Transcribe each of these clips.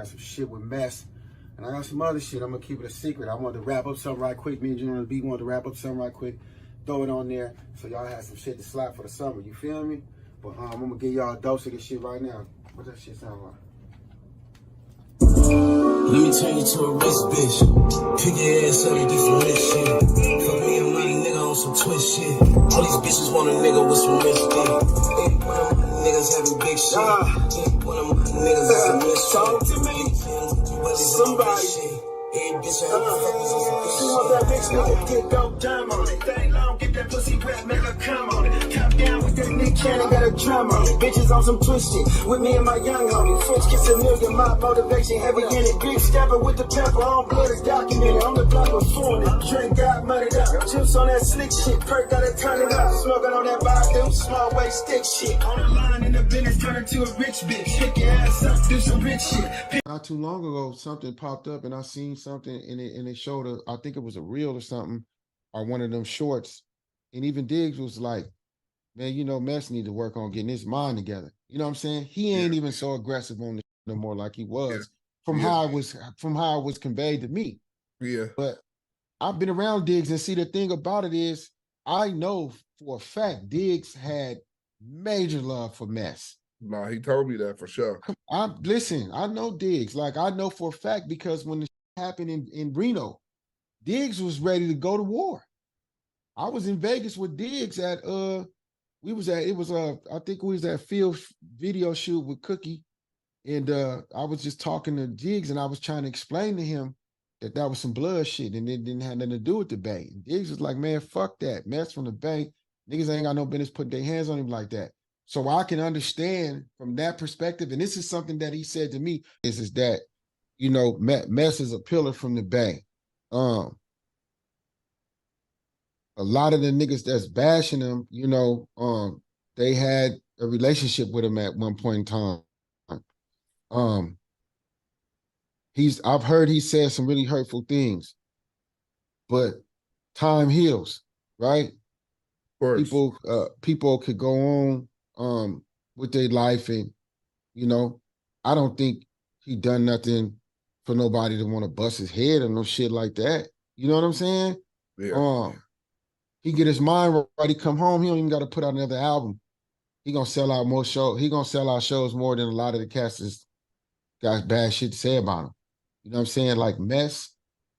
got some shit with Mess. And I got some other shit. I'm gonna keep it a secret. I wanted to wrap up something right quick. Me and Junior on the beat wanted to wrap up something right quick. Throw it on there so y'all have some shit to slap for the summer. You feel me? But I'm gonna give y'all a dose of this shit right now. What that shit sound like? Let me turn you to a rich bitch. Pick your ass up and do some rich shit. Fuck me and my nigga on some twist shit. All these bitches want a nigga with some rich dick. Ain't one of my niggas having big shit. Ain't one of my niggas is a miss. Talk to me. Somebody. Every bitch I ever fuck was on some bitch. She want that bitch nigga, get go dumb on it. Thing long, get that pussy wet, make her come on it. Top down with that Nick Cannon, got a drum on it. Bitches on some twist shit, with me and my young homie. French kiss a million, my motivation heavy in it. Big stepper with the pepper, on blood is documented. On the block performing, drink got moneyed up. Juice on that slick shit, perk gotta turn it up. Smoking on that Badu, small waist stick shit. On the line in the business, turn into a rich bitch. Pick your ass up, do some rich shit. Not too long ago, something popped up and I seen something and it showed I think it was a reel or something, or one of them shorts. And even Diggs was like, man, you know, Mess need to work on getting his mind together. You know what I'm saying? He ain't even so aggressive on the no more like he was from how it was conveyed to me. Yeah. But I've been around Diggs, and see, the thing about it is I know for a fact Diggs had major love for Mess. Nah, he told me that for sure. Listen, I know Diggs. Like, I know for a fact because when this happened in Reno, Diggs was ready to go to war. I was in Vegas with Diggs at I think we was at Field video shoot with Cookie, and I was just talking to Diggs and I was trying to explain to him that was some blood shit and it didn't have nothing to do with the Bay. And Diggs was like, man, fuck that. Mess from the Bay. Niggas ain't got no business putting their hands on him like that. So I can understand from that perspective, and this is something that he said to me, is that, you know, Mess is a pillar from the Bay. A lot of the niggas that's bashing him, you know, they had a relationship with him at one point in time. I've heard he said some really hurtful things, but time heals, right? Of course. People could go on with their life, and you know, I don't think he done nothing for nobody to want to bust his head or no shit like that. You know what I'm saying? Yeah. He get his mind right. He come home. He don't even got to put out another album. He gonna sell out more shows. He gonna sell out shows more than a lot of the cats that's got bad shit to say about him. You know what I'm saying? Like, Mess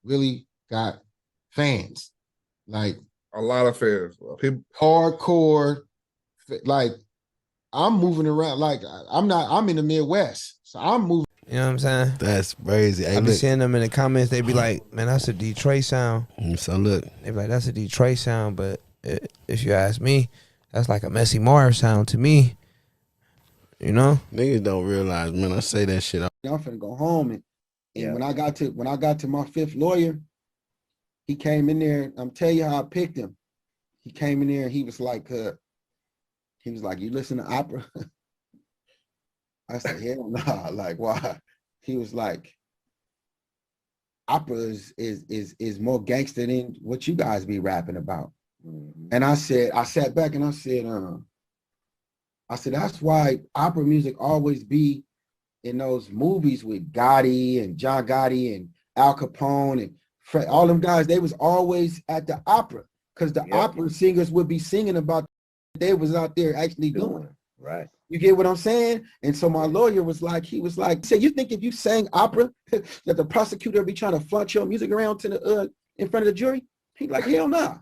really got fans. Like, a lot of fans. Hardcore. Like, I'm moving around. Like, I'm in the Midwest. So I'm moving. You know what I'm saying? That's crazy. I be seeing them in the comments. They be like, man, that's a Detroit sound. So look. They be like, that's a Detroit sound. But if you ask me, that's like a Messy Marv sound to me. You know? Niggas don't realize, man, I say that shit. I'm finna go home. And when I got to my fifth lawyer, he came in there. I'm telling you how I picked him. He came in there and he was like, you listen to opera? I said, hell nah. Like, why? He was like, opera is more gangster than what you guys be rapping about. Mm-hmm. And I sat back and I said, that's why opera music always be in those movies with Gotti and John Gotti and Al Capone and Fred, all them guys. They was always at the opera because the opera singers would be singing about they was out there actually doing. Right. You get what I'm saying? And so my lawyer was like, he said, you think if you sang opera that the prosecutor would be trying to flaunt your music around to the in front of the jury? He's like, hell no.